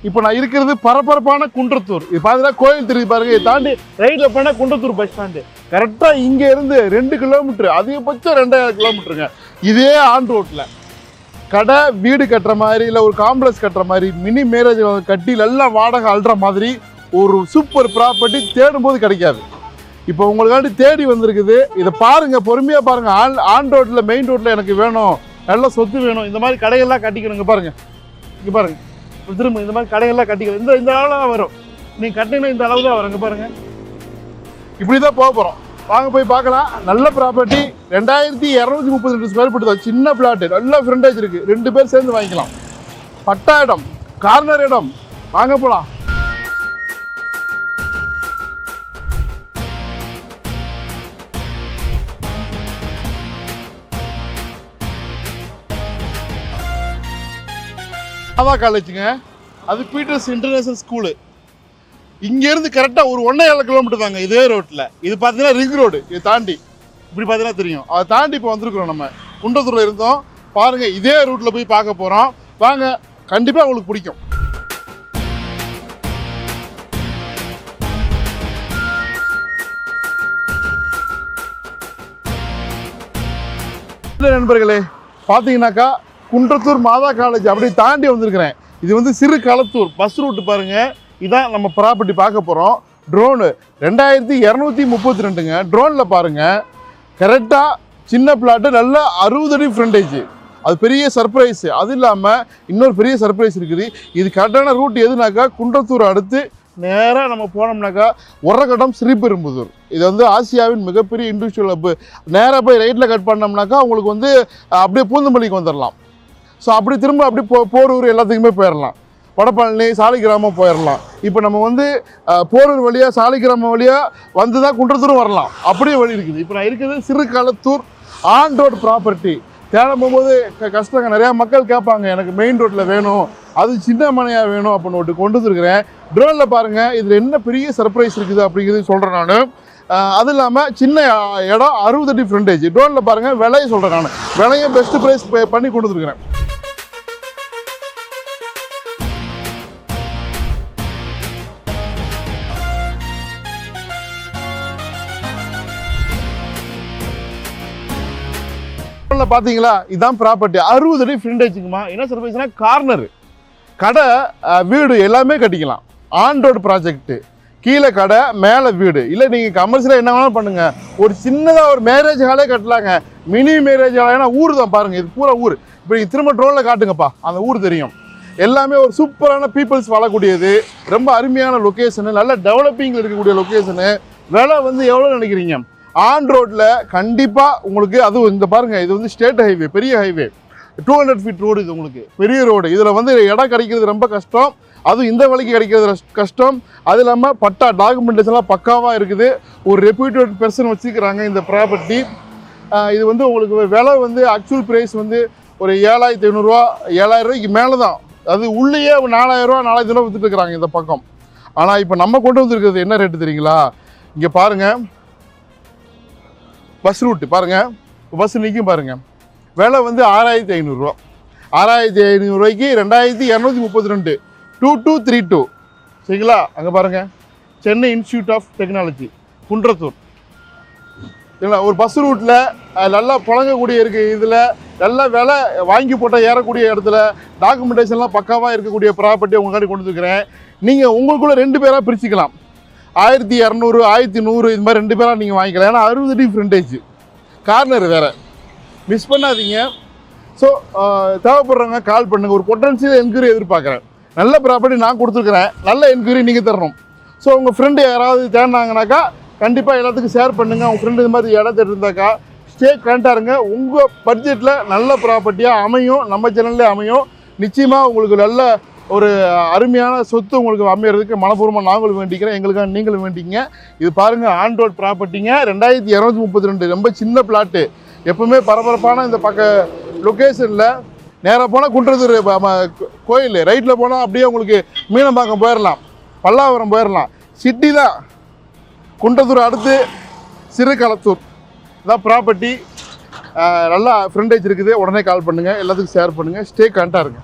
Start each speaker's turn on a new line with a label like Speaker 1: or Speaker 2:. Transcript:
Speaker 1: இப்போ நான் இருக்கிறது பரபரப்பான குன்றத்தூர். இது பார்த்தீங்கன்னா கோயில் தெரியுது பாருங்க. இதை தாண்டி ரைட்டில் போனால் குன்றத்தூர் பஸ் ஸ்டாண்டு. கரெக்டாக இங்கே இருந்து 2 கிலோமீட்டர், அதிகபட்சம் 2000 கிலோமீட்டருங்க. இதே ஆன் ரோட்டில் கடை வீடு கட்டுற மாதிரி இல்லை ஒரு காம்ப்ளெக்ஸ் கட்டுற மாதிரி மினி மேரேஜ் கட்டி நல்லா வாடகை அல்ற மாதிரி ஒரு சூப்பர் ப்ராப்பர்ட்டி தேடும் போது கிடைக்காது. இப்போ உங்களுக்காண்டி தேடி வந்திருக்குது. இதை பாருங்கள், பொறுமையாக பாருங்கள். ஆன் ரோட்டில் மெயின் ரோட்டில் எனக்கு வேணும், நல்ல சொத்து வேணும், இந்த மாதிரி கடைகள்லாம் கட்டிக்கணுங்க. பாருங்கள், இங்கே பாருங்கள், திரும்ப இந்த மாதிரி கடைகள்லாம் கட்டிக்கணும். இந்த அளவு தான் வரும். நீங்கள் கட்டிங்கன்னா இந்த அளவு தான் வரும். இங்கே பாருங்கள், இப்படி தான் போக போகிறோம். வாங்க போய் பார்க்கலாம். நல்ல ப்ராப்பர்ட்டி, 2232 ஸ்கொயர் ஃபீட் தான். சின்ன பிளாட்டு, நல்ல ஃப்ரண்டேஜ் இருக்குது. 2 பேர் சேர்ந்து வாங்கிக்கலாம். பட்டா இடம், கார்னர் இடம். வாங்க போகலாம். காலேஜுங்க, அது பீட்டர்ஸ் இன்டர்நேஷனல் ஸ்கூலு. இங்கேருந்து கரெக்டாக ஒரு 1.5 கிலோமீட்டர் தாங்க இதே ரோட்டில். இது பார்த்தீங்கன்னா ரிங் ரோடு. இது தாண்டி இப்படி பார்த்தீங்கன்னா தெரியும். அதை தாண்டி இப்போ வந்திருக்கிறோம். நம்ம குன்றத்தூரில் இருந்தோம். பாருங்கள், இதே ரூட்டில் போய் பார்க்க போகிறோம். வாங்க, கண்டிப்பாக உங்களுக்கு பிடிக்கும். நண்பர்களே, பார்த்தீங்கன்னாக்கா குன்றத்தூர் மாதா காலேஜ் அப்படி தாண்டி வந்திருக்கிறேன். இது வந்து சிறு களத்தூர் பஸ் ரூட்டு பாருங்கள். இதான் நம்ம ப்ராப்பர்ட்டி பார்க்க போகிறோம். ட்ரோனு 2232ங்க. ட்ரோனில் பாருங்கள், கரெக்டாக சின்ன பிளாட்டு, நல்லா 60 அடி ஃப்ரண்டேஜ். அது பெரிய சர்ப்ரைஸு. அது இல்லாமல் இன்னொரு பெரிய சர்ப்ரைஸ் இருக்குது. இது கரெக்டான ரூட் எதுனாக்கா, குன்றத்தூர் அடுத்து நேராக நம்ம போனோம்னாக்கா உரகடம் ஸ்ரீபெரும்புதூர். இது வந்து ஆசியாவின் மிகப்பெரிய இண்டிவிஜுவல் ஹப்பு. நேராக போய் ரைட்டில் கட் பண்ணோம்னாக்கா உங்களுக்கு வந்து அப்படியே பூந்தமல்லிக்கு வந்துடலாம். ஸோ அப்படி திரும்ப அப்படி போரூர் எல்லாத்துக்குமே போயிடலாம். வடபழனி, சாலிகிராமம் போயிடலாம். இப்போ நம்ம வந்து போரூர் வழியாக சாலிகிராமம் வழியாக வந்து தான் குன்றத்தூரும் வரலாம். அப்படியே வழி இருக்குது. இப்போ நான் இருக்கிறது சிறு களத்தூர் ஆன் ரோடு ப்ராப்பர்ட்டி. தேடும் போகும்போது கஷ்டங்க. நிறையா மக்கள் கேட்பாங்க, எனக்கு மெயின் ரோட்டில் வேணும், அது சின்ன மனையாக வேணும் அப்படின்னு கொண்டு வந்துருக்கிறேன். ட்ரோனில் பாருங்கள், இதில் என்ன பெரிய சர்ப்ரைஸ் இருக்குது அப்படிங்கிறது சொல்கிறேன் நான். அது இல்லாமல் சின்ன இடம், 60 அடி ஃப்ரண்டேஜ். ட்ரோனில் பாருங்கள், விலையை சொல்கிறேன் நான். விலையை பெஸ்ட்டு ப்ரைஸ் பண்ணி கொண்டு வந்துருக்கிறேன். பார்த்தீங்களா, இதுதான் ப்ராப்பர்ட்டி. 60 அடி ஃப்ரண்டேஜுக்குமா. என்ன சர்ப்ரைஸ்னா, கார்னர் கடை, வீடு எல்லாமே கட்டிக்கலாம். On road project. கீழே கடை, மேலே வீடு. இல்லை நீங்கள் கமர்ஷியலாக என்ன வேணாலும் பண்ணுங்கள். ஒரு சின்னதாக ஒரு மேரேஜ் ஹாலே கட்டலாங்க. Mini marriage hall. ஏன்னா ஊர் தான் பாருங்கள், இது பூரா ஊர். இப்போ நீங்கள் திரும்ப ட்ரோனில் காட்டுங்கப்பா, அந்த ஊர் தெரியும். எல்லாமே ஒரு சூப்பரான பீப்புள்ஸ் வாழக்கூடியது. ரொம்ப அருமையான லொக்கேஷனு, நல்ல டெவலப்பிங்கில் இருக்கக்கூடிய லொக்கேஷனு. விலை வந்து எவ்வளோ நினைக்கிறீங்க? ஆன் ரோட்டில் கண்டிப்பாக உங்களுக்கு, அதுவும் இந்த பாருங்கள், இது வந்து ஸ்டேட் ஹைவே, பெரிய ஹைவே, 200 ஃபீட் ரோடு. இது உங்களுக்கு பெரிய ரோடு. இதில் வந்து இடம் கிடைக்கிறது ரொம்ப கஷ்டம். அதுவும் இந்த விலைக்கு கிடைக்கிறது கஷ்டம். அது இல்லாமல் பட்டா டாக்குமெண்டேஷன்லாம் பக்காவாக இருக்குது. ஒரு ரெப்யூட்டட் பர்சன் வச்சுக்கிறாங்க இந்த ப்ராப்பர்ட்டி. இது வந்து உங்களுக்கு விலை வந்து ஆக்சுவல் ப்ரைஸ் வந்து ஒரு 7500 7,000 ரூபாய்க்கு மேலே தான். அது உள்ளேயே 4000 4000 விற்றுட்டு இருக்கிறாங்க இந்த பக்கம். ஆனால் இப்போ நம்ம கொண்டு வந்துருக்கிறது என்ன ரேட்டு தெரியுங்களா? இங்கே பாருங்கள், பஸ் ரூட்டு பாருங்கள், பஸ் நிற்கும் பாருங்கள். விலை வந்து 6500 6500 ரூபாய்க்கு 2232 2232. சரிங்களா? அங்கே பாருங்கள், Chennai institute of technology Kundrathur. சரிங்களா? ஒரு பஸ் ரூட்டில் நல்லா புழங்கக்கூடிய இருக்குது. இதில் நல்லா விலை வாங்கி போட்டால் ஏறக்கூடிய இடத்துல டாக்குமெண்டேஷன்லாம் பக்காவாக இருக்கக்கூடிய ப்ராப்பர்ட்டி உங்களுக்காண்டி கொண்டு வந்துருக்கிறேன். நீங்கள் உங்களுக்குள்ளே 2 பேராக பிரிச்சுக்கலாம். 1200 1100 இது மாதிரி 2 பேராக நீங்கள் வாங்கிக்கலாம். ஏன்னா 60 அடி ஃப்ரண்டேஜ், கார்னர் வேறு. மிஸ் பண்ணாதீங்க. ஸோ தேவைப்படுறவங்க கால் பண்ணுங்கள். ஒரு பொட்டன்ஷியல் என்கொயரி எதிர்பார்க்குறேன். நல்ல ப்ராப்பர்ட்டி நான் கொடுத்துருக்குறேன், நல்ல என்கொயரி நீங்கள் தரணும். ஸோ உங்கள் ஃப்ரெண்டு யாராவது தேடினாங்கனாக்கா கண்டிப்பாக எல்லாத்துக்கும் ஷேர் பண்ணுங்கள். உங்கள் ஃப்ரெண்டு இது மாதிரி இடம் தேடிருந்தாக்கா ஸ்டே கரெக்டாக இருங்க. உங்கள் பட்ஜெட்டில் நல்ல ப்ராப்பர்ட்டியாக அமையும், நம்ம சேனல்லே அமையும். நிச்சயமாக உங்களுக்கு நல்ல ஒரு அருமையான சொத்து உங்களுக்கு அமையறதுக்கு மனப்பூர்வமாக நாங்களும் வேண்டிக்கிறேன், எங்களுக்காக நீங்களும் வேண்டிங்க. இது பாருங்கள், ஆன் ரோட் ப்ராப்பர்ட்டிங்க, 2232. ரொம்ப சின்ன பிளாட்டு. எப்பவுமே பரபரப்பான இந்த பக்க லொக்கேஷனில் நேராக போனால் குன்றத்தூர் கோயில், ரைட்டில் போனால் அப்படியே உங்களுக்கு மீனம்பாக்கம் போயிடலாம், பல்லாவரம் போயிடலாம். சிட்டி தான் குன்றத்தூர் அடுத்து சிறு களத்தூர். இதான் ப்ராப்பர்ட்டி. நல்லா ஃப்ரண்டேஜ் இருக்குது. உடனே கால் பண்ணுங்கள், எல்லாத்துக்கும் ஷேர் பண்ணுங்கள். ஸ்டே கரெக்டாக இருங்க.